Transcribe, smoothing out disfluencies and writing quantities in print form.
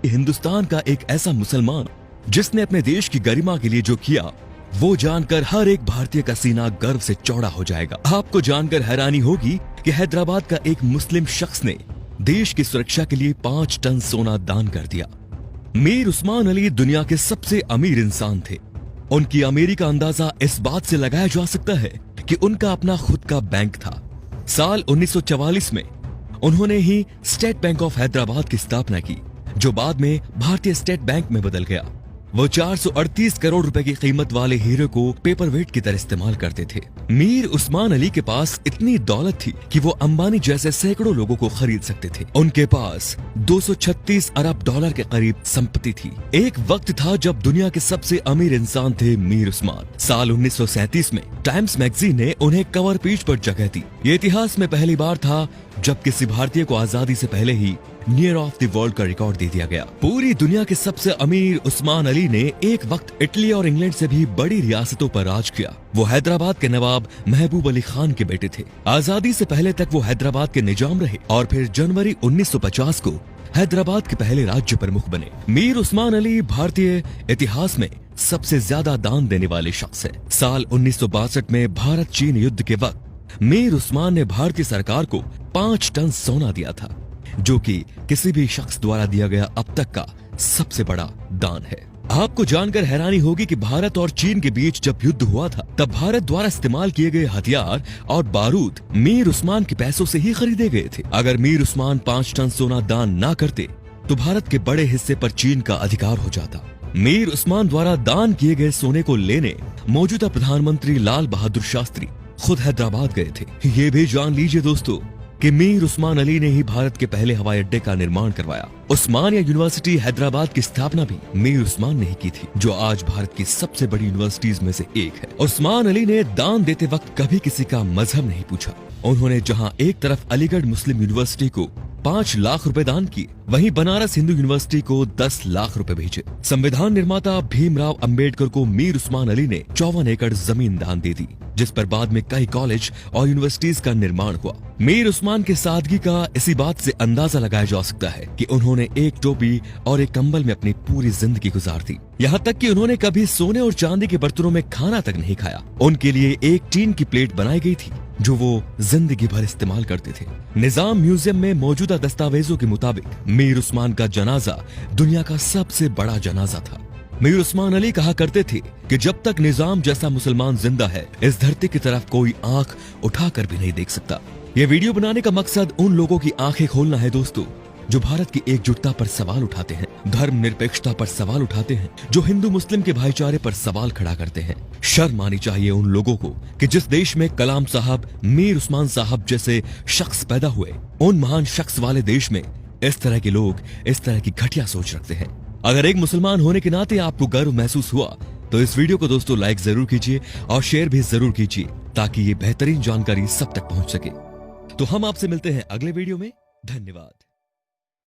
कि हिंदुस्तान का एक ऐसा मुसलमान जिसने अपने देश की गरिमा के लिए जो किया, वो जानकर हर एक भारतीय का सीना गर्व से चौड़ा हो जाएगा। आपको जानकर हैरानी होगी कि हैदराबाद का एक मुस्लिम शख्स ने देश की सुरक्षा के लिए 5 टन सोना दान कर दिया। मीर उस्मान अली दुनिया के सबसे अमीर इंसान थे। उनकी अमीरी का अंदाजा इस बात से लगाया जा सकता है कि उनका अपना खुद का बैंक था। साल 1944 में उन्होंने ही स्टेट बैंक ऑफ हैदराबाद की स्थापना की, जो बाद में भारतीय स्टेट बैंक में बदल गया। वो 438 करोड़ रुपए की कीमत वाले हीरे को पेपर वेट की तरह इस्तेमाल करते थे। मीर उस्मान अली के पास इतनी दौलत थी कि वो अंबानी जैसे सैकड़ों लोगों को खरीद सकते थे। उनके पास 236 अरब डॉलर के करीब संपत्ति थी। एक वक्त था जब दुनिया के सबसे अमीर इंसान थे मीर उस्मान। साल 1937 में टाइम्स मैगजीन ने उन्हें कवर पेज पर जगह दी। ये इतिहास में पहली बार था जब किसी भारतीय को आजादी से पहले ही नियर ऑफ द वर्ल्ड का रिकॉर्ड दे दिया गया। पूरी दुनिया के सबसे अमीर उस्मान अली ने एक वक्त इटली और इंग्लैंड से भी बड़ी रियासतों पर राज किया। वो हैदराबाद के नवाब महबूब अली खान के बेटे थे। आजादी से पहले तक वो हैदराबाद के निजाम रहे और फिर जनवरी 1950 को हैदराबाद के पहले राज्य प्रमुख बने। मीर उस्मान अली भारतीय इतिहास में सबसे ज्यादा दान देने वाले शख्स है। साल 1962 में भारत चीन युद्ध के वक्त मीर उस्मान ने भारतीय सरकार को 5 टन सोना दिया था, जो कि किसी भी शख्स द्वारा दिया गया अब तक का सबसे बड़ा दान है। आपको जानकर हैरानी होगी कि भारत और चीन के बीच जब युद्ध हुआ था, तब भारत द्वारा इस्तेमाल किए गए हथियार और बारूद मीर उस्मान के पैसों से ही खरीदे गए थे। अगर मीर उस्मान 5 टन सोना दान ना करते तो भारत के बड़े हिस्से पर चीन का अधिकार हो जाता। मीर उस्मान द्वारा दान किए गए सोने को लेने मौजूदा प्रधानमंत्री लाल बहादुर शास्त्री खुद हैदराबाद गए थे। ये भी जान लीजिए दोस्तों कि मीर उस्मान अली ने ही भारत के पहले हवाई अड्डे का निर्माण करवाया। उस्मानिया यूनिवर्सिटी हैदराबाद की स्थापना भी मीर उस्मान ने ही की थी, जो आज भारत की सबसे बड़ी यूनिवर्सिटीज में से एक है। उस्मान अली ने दान देते वक्त कभी किसी का मजहब नहीं पूछा। उन्होंने जहां एक तरफ अलीगढ़ मुस्लिम यूनिवर्सिटी को 5 लाख रुपए दान किए, वहीं बनारस हिंदू यूनिवर्सिटी को 10 लाख रुपए भेजे। संविधान निर्माता भीमराव अंबेडकर को मीर उस्मान अली ने 54 एकड़ जमीन दान दे दी, जिस पर बाद में कई कॉलेज और यूनिवर्सिटीज का निर्माण हुआ। मीर उस्मान के सादगी का इसी बात से अंदाजा लगाया जा सकता है कि उन्होंने एक टोपी और एक कंबल में अपनी पूरी जिंदगी गुजार दी। यहाँ तक कि उन्होंने कभी सोने और चांदी के बर्तनों में खाना तक नहीं खाया। उनके लिए एक टीन की प्लेट बनाई गई थी, जो वो जिंदगी भर इस्तेमाल करते थे। निजाम म्यूजियम में मौजूदा दस्तावेजों के मुताबिक मीर उस्मान का जनाजा दुनिया का सबसे बड़ा जनाजा था। मीर उस्मान अली कहा करते थे कि जब तक निजाम जैसा मुसलमान जिंदा है, इस धरती की तरफ कोई आंख उठाकर भी नहीं देख सकता। ये वीडियो बनाने का मकसद उन लोगों की आंखें खोलना है दोस्तों, जो भारत की एकजुटता पर सवाल उठाते हैं, धर्मनिरपेक्षता पर सवाल उठाते हैं, जो हिंदू मुस्लिम के भाईचारे पर सवाल खड़ा करते हैं। शर्म आनी चाहिए उन लोगों को कि जिस देश में कलाम साहब, मीर उस्मान साहब जैसे शख्स पैदा हुए, उन महान शख्स वाले देश में इस तरह के लोग इस तरह की घटिया सोच रखते हैं। अगर एक मुसलमान होने के नाते आपको गर्व महसूस हुआ तो इस वीडियो को दोस्तों लाइक जरूर कीजिए और शेयर भी जरूर कीजिए, ताकि ये बेहतरीन जानकारी सब तक पहुंच सके। तो हम आपसे मिलते हैं अगले वीडियो में। धन्यवाद।